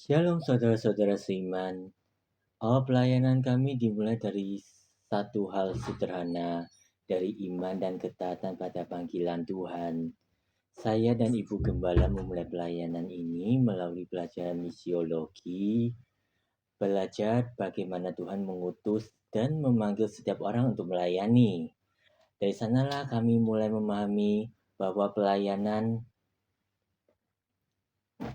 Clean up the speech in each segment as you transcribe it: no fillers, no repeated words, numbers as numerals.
Shalom saudara-saudara seiman. Pelayanan kami dimulai dari satu hal sederhana, dari iman dan ketaatan pada panggilan Tuhan. Saya dan Ibu Gembala memulai pelayanan ini melalui pelajaran misiologi, belajar bagaimana Tuhan mengutus dan memanggil setiap orang untuk melayani. Dari sanalah kami mulai memahami bahwa pelayanan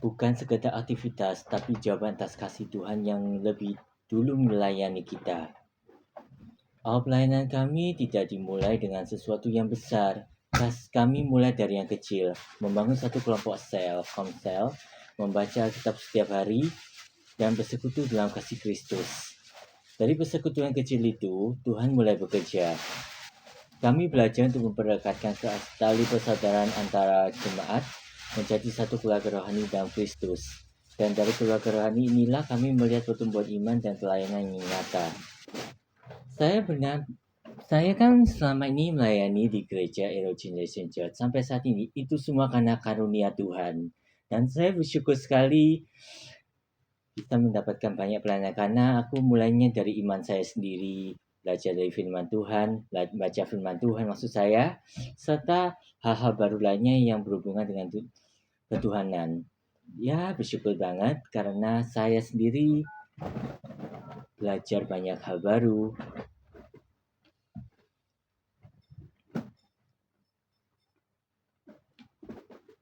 bukan sekedar aktivitas, tapi jawaban atas kasih Tuhan yang lebih dulu melayani kita. Pelayanan kami tidak dimulai dengan sesuatu yang besar. Kami mulai dari yang kecil, membangun satu kelompok komsel, membaca Alkitab setiap hari, dan bersekutu dalam kasih Kristus. Dari persekutuan kecil itu, Tuhan mulai bekerja. Kami belajar untuk memperekatkan tali persaudaraan antara jemaat menjadi satu keluarga rohani dalam Kristus. Dan dari keluarga rohani inilah kami melihat pertumbuhan iman dan pelayanan yang nyata. Saya kan selama ini melayani di gereja Ero Generation Church sampai saat ini. Itu semua karena karunia Tuhan. Dan saya bersyukur sekali bisa mendapatkan banyak pelayanan karena aku mulainya dari iman saya sendiri, belajar dari firman Tuhan, baca firman Tuhan maksud saya, serta hal-hal baru lainnya yang berhubungan dengan ketuhanan. Ya, bersyukur banget karena saya sendiri belajar banyak hal baru.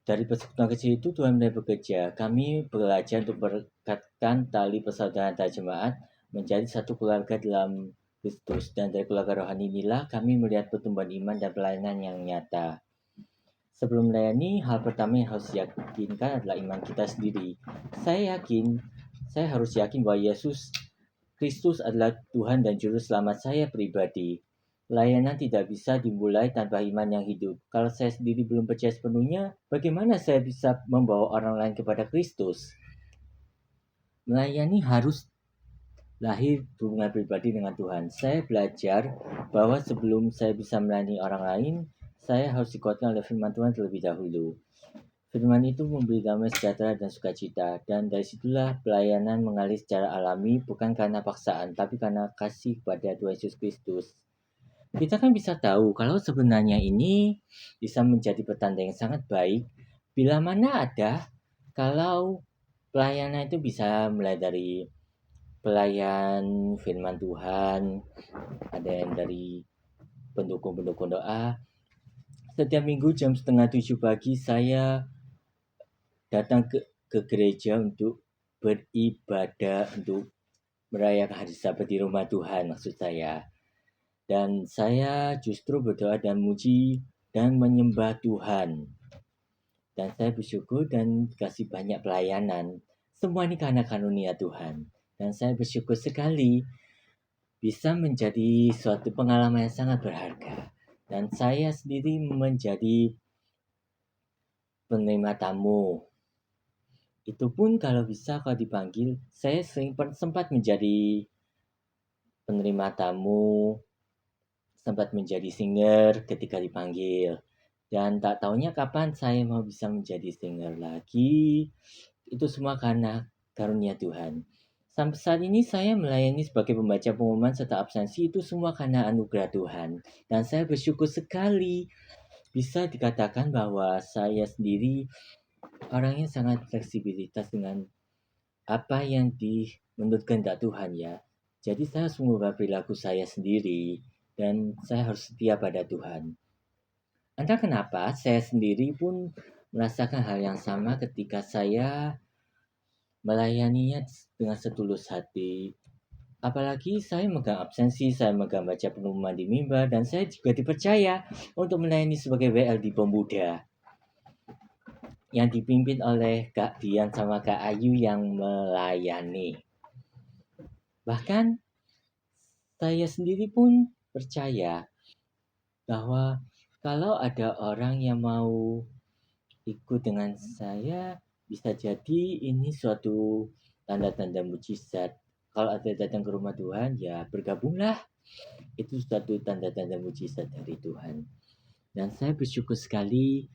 Dari persekutuan kecil itu Tuhan mulai bekerja. Kami belajar untuk merekatkan tali persaudaraan antar jemaat menjadi satu keluarga dalam Kristus. Dan dari keluarga rohani inilah kami melihat pertumbuhan iman dan pelayanan yang nyata. Sebelum melayani, hal pertama yang harus diyakinkan adalah iman kita sendiri. Saya harus yakin bahwa Yesus Kristus adalah Tuhan dan Juru Selamat saya pribadi. Layanan tidak bisa dimulai tanpa iman yang hidup. Kalau saya sendiri belum percaya sepenuhnya, bagaimana saya bisa membawa orang lain kepada Kristus? Melayani harus lahir hubungan pribadi dengan Tuhan. Saya belajar bahwa sebelum saya bisa melayani orang lain, saya harus dikuatkan oleh firman Tuhan terlebih dahulu. Firman itu memberi damai sejahtera dan sukacita, dan dari situlah pelayanan mengalir secara alami, bukan karena paksaan, tapi karena kasih kepada Tuhan Yesus Kristus. Kita kan bisa tahu kalau sebenarnya ini bisa menjadi petanda yang sangat baik bila mana ada kalau pelayanan itu bisa mulai dari pelayan firman Tuhan, ada yang dari pendukung-pendukung doa. Setiap minggu jam 6:30 pagi saya datang ke gereja untuk beribadah, untuk merayakan hari Sabat di rumah Tuhan maksud saya. Dan saya justru berdoa dan muji dan menyembah Tuhan. Dan saya bersyukur dan kasih banyak pelayanan. Semua ini karena karunia Tuhan. Dan saya bersyukur sekali bisa menjadi suatu pengalaman yang sangat berharga. Dan saya sendiri menjadi penerima tamu. Itu pun kalau bisa kalau dipanggil, saya sempat menjadi penerima tamu, sempat menjadi singer ketika dipanggil. Dan tak taunya kapan saya mau bisa menjadi singer lagi. Itu semua karena karunia Tuhan. Sampai saat ini saya melayani sebagai pembaca pengumuman serta absensi, itu semua karena anugerah Tuhan. Dan saya bersyukur sekali bisa dikatakan bahwa saya sendiri orangnya sangat fleksibilitas dengan apa yang menurut kehendak Tuhan ya. Jadi saya harus mengubah perilaku saya sendiri dan saya harus setia pada Tuhan. Entah kenapa saya sendiri pun merasakan hal yang sama ketika saya melayaninya dengan setulus hati. Apalagi saya megang absensi, saya megang baca pengumuman di mimbar, dan saya juga dipercaya untuk melayani sebagai WL di Pemuda yang dipimpin oleh Kak Dian sama Kak Ayu yang melayani. Bahkan saya sendiri pun percaya bahwa kalau ada orang yang mau ikut dengan saya, bisa jadi ini suatu tanda-tanda mujizat. Kalau ada datang ke rumah Tuhan, ya bergabunglah. Itu suatu tanda-tanda mujizat dari Tuhan. Dan saya bersyukur sekali,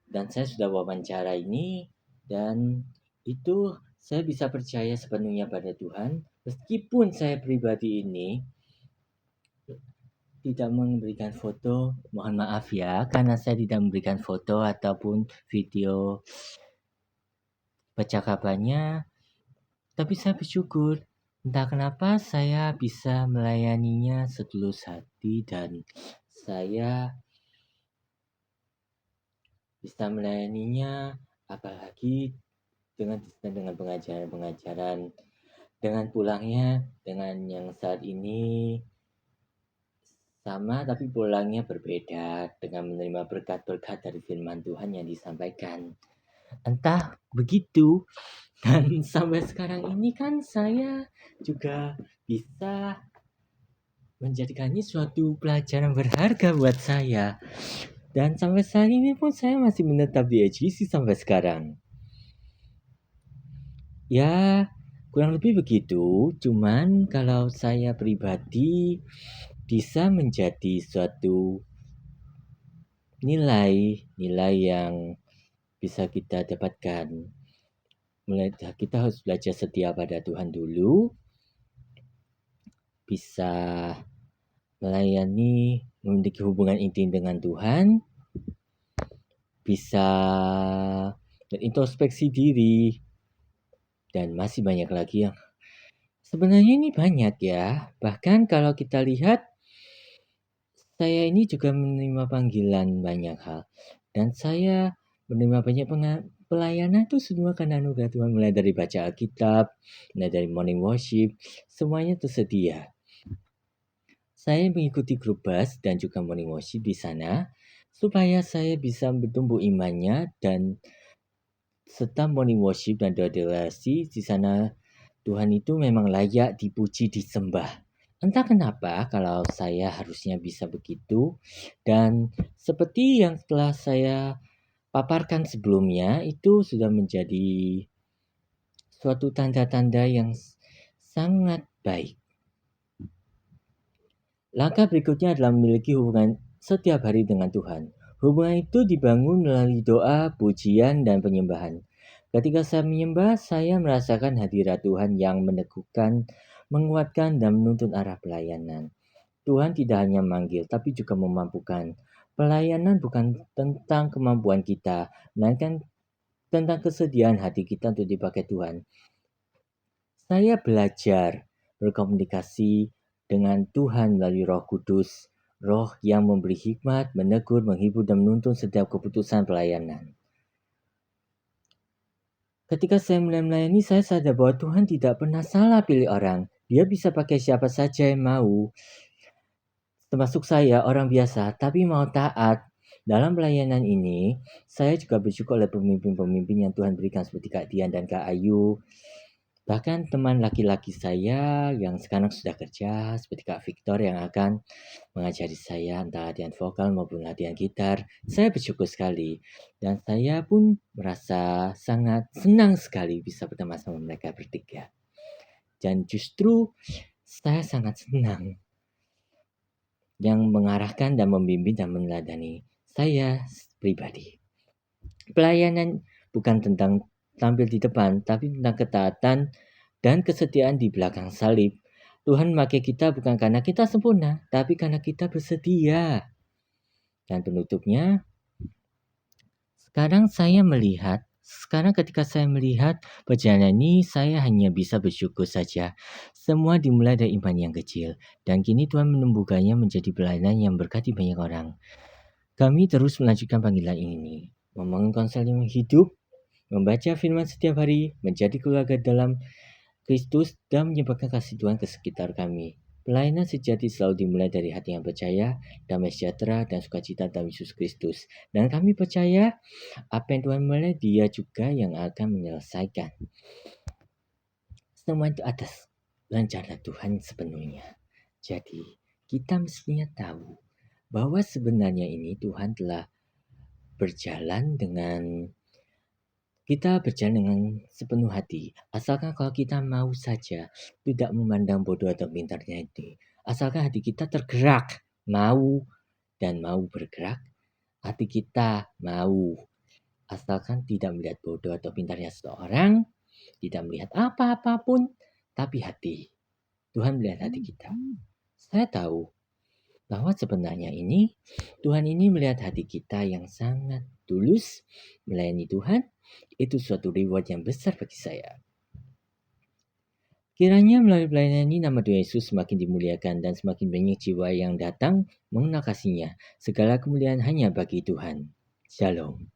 dan saya sudah wawancara ini, dan itu saya bisa percaya sepenuhnya pada Tuhan, meskipun saya pribadi ini tidak memberikan foto. Mohon maaf ya, karena saya tidak memberikan foto ataupun video percakapannya, tapi saya bersyukur. Entah kenapa saya bisa melayaninya setulus hati dan saya bisa melayaninya apalagi dengan pengajaran-pengajaran, dengan pulangnya dengan yang saat ini sama tapi pulangnya berbeda dengan menerima berkat-berkat dari firman Tuhan yang disampaikan. Entah begitu, dan sampai sekarang ini kan saya juga bisa menjadikannya suatu pelajaran berharga buat saya. Dan sampai saat ini pun saya masih menetap di HGC sampai sekarang. Ya, kurang lebih begitu. Cuman kalau saya pribadi bisa menjadi suatu nilai yang bisa kita dapatkan. Mulai kita harus belajar setia pada Tuhan dulu, bisa melayani, memiliki hubungan intim dengan Tuhan, bisa berintrospeksi diri, dan masih banyak lagi yang sebenarnya ini banyak ya. Bahkan kalau kita lihat, saya ini juga menerima panggilan banyak hal. Dan saya menerima banyak pelayanan itu semua karena anugerah Tuhan, mulai dari baca Alkitab, mulai dari morning worship, semuanya tersedia. Saya mengikuti grup bus dan juga morning worship di sana supaya saya bisa bertumbuh imannya dan serta morning worship dan doa deklarasi di sana Tuhan itu memang layak dipuji, disembah. Entah kenapa kalau saya harusnya bisa begitu, dan seperti yang telah saya paparkan sebelumnya, itu sudah menjadi suatu tanda-tanda yang sangat baik. Langkah berikutnya adalah memiliki hubungan setiap hari dengan Tuhan. Hubungan itu dibangun melalui doa, pujian, dan penyembahan. Ketika saya menyembah, saya merasakan hadirat Tuhan yang meneguhkan, menguatkan, dan menuntun arah pelayanan. Tuhan tidak hanya memanggil, tapi juga memampukan. Pelayanan bukan tentang kemampuan kita, melainkan tentang kesediaan hati kita untuk dipakai Tuhan. Saya belajar berkomunikasi dengan Tuhan melalui Roh Kudus, Roh yang memberi hikmat, menegur, menghibur, dan menuntun setiap keputusan pelayanan. Ketika saya mulai melayani, saya sadar bahwa Tuhan tidak pernah salah pilih orang. Dia bisa pakai siapa saja yang mau, termasuk saya, orang biasa, tapi mau taat. Dalam pelayanan ini, saya juga bersyukur oleh pemimpin-pemimpin yang Tuhan berikan seperti Kak Dian dan Kak Ayu. Bahkan teman laki-laki saya yang sekarang sudah kerja, seperti Kak Victor yang akan mengajari saya entah latihan vokal maupun latihan gitar. Saya bersyukur sekali. Dan saya pun merasa sangat senang sekali bisa berteman sama mereka bertiga. Dan justru saya sangat senang yang mengarahkan dan membimbing dan meneladani saya pribadi. Pelayanan bukan tentang tampil di depan, tapi tentang ketaatan dan kesetiaan di belakang salib. Tuhan memakai kita bukan karena kita sempurna, tapi karena kita bersedia. Dan penutupnya, sekarang ketika saya melihat perjalanan ini, saya hanya bisa bersyukur saja. Semua dimulai dari iman yang kecil, dan kini Tuhan menumbuhkannya menjadi pelayanan yang berkati banyak orang. Kami terus melanjutkan panggilan ini, membangun konseling hidup, membaca firman setiap hari, menjadi keluarga dalam Kristus, dan menyebarkan kasih Tuhan ke sekitar kami. Pelayanan sejati selalu dimulai dari hati yang percaya, damai sejahtera, dan sukacita dalam Yesus Kristus. Dan kami percaya apa yang Tuhan mulai, Dia juga yang akan menyelesaikan. Semua itu atas rencana Tuhan sepenuhnya. Jadi, kita mestinya tahu bahwa sebenarnya ini Tuhan telah berjalan dengan sepenuh hati. Asalkan kalau kita mau saja, tidak memandang bodoh atau pintarnya itu. Asalkan hati kita tergerak, mau bergerak, hati kita mau. Asalkan tidak melihat bodoh atau pintarnya seseorang, Tidak melihat apa-apapun, tapi hati. Tuhan melihat hati kita. Saya tahu bahwa sebenarnya Tuhan ini melihat hati kita yang sangat tulus melayani Tuhan. Itu suatu reward yang besar bagi saya. Kiranya melalui pelayanan ini nama Tuhan Yesus semakin dimuliakan dan semakin banyak jiwa yang datang mengenal kasih-Nya. Segala kemuliaan hanya bagi Tuhan. Shalom.